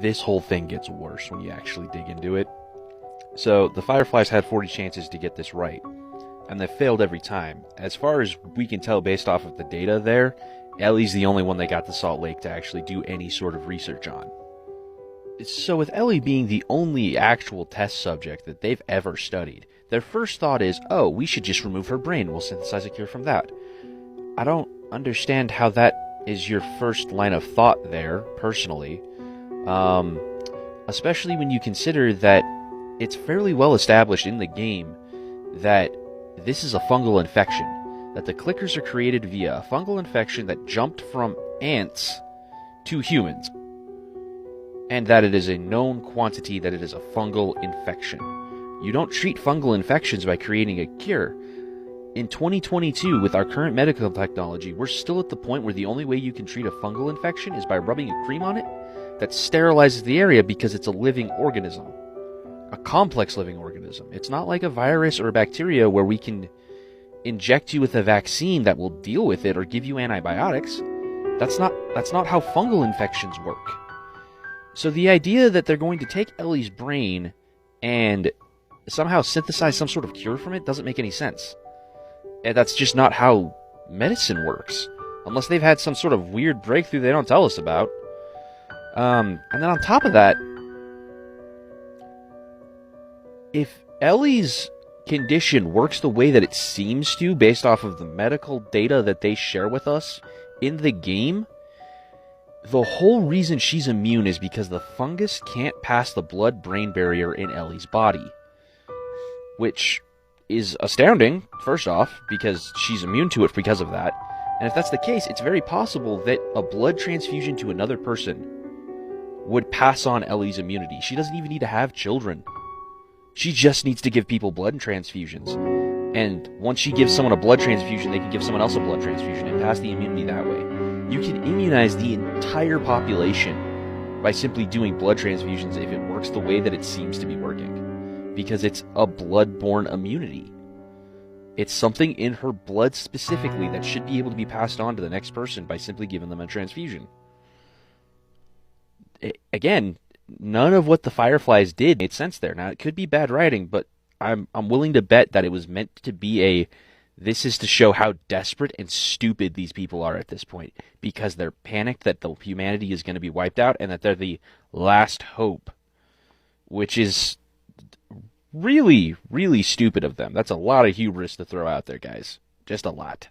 this whole thing gets worse when you actually dig into it. So the Fireflies had 40 chances to get this right, and they failed every time. As far as we can tell based off of the data there, Ellie's the only one they got to Salt Lake to actually do any sort of research on. So with Ellie being the only actual test subject that they've ever studied, their first thought is, oh, we should just remove her brain, we'll synthesize a cure from that. I don't understand how that is your first line of thought there, personally. Especially when you consider that it's fairly well established in the game that this is a fungal infection, that the clickers are created via a fungal infection that jumped from ants to humans, and that it is a known quantity that it is a fungal infection. You don't treat fungal infections by creating a cure. In 2022, with our current medical technology, we're still at the point where the only way you can treat a fungal infection is by rubbing a cream on it that sterilizes the area because it's a living organism. A complex living organism. It's not like a virus or a bacteria where we can inject you with a vaccine that will deal with it or give you antibiotics. That's not how fungal infections work. So the idea that they're going to take Ellie's brain and somehow synthesize some sort of cure from it doesn't make any sense. And that's just not how medicine works. Unless they've had some sort of weird breakthrough they don't tell us about. And then on top of that, if Ellie's condition works the way that it seems to, based off of the medical data that they share with us in the game, the whole reason she's immune is because the fungus can't pass the blood-brain barrier in Ellie's body. Which is astounding, first off, because she's immune to it because of that. And if that's the case, it's very possible that a blood transfusion to another person would pass on Ellie's immunity. She doesn't even need to have children. She just needs to give people blood transfusions. And once she gives someone a blood transfusion, they can give someone else a blood transfusion and pass the immunity that way. You can immunize the entire population by simply doing blood transfusions if it works the way that it seems to be working. Because it's a blood-borne immunity. It's something in her blood specifically that should be able to be passed on to the next person by simply giving them a transfusion. Again, none of what the Fireflies did made sense there. Now, it could be bad writing, but I'm willing to bet that it was meant to be this is to show how desperate and stupid these people are at this point, because they're panicked that the humanity is going to be wiped out and that they're the last hope, which is really, really stupid of them. That's a lot of hubris to throw out there, guys. Just a lot.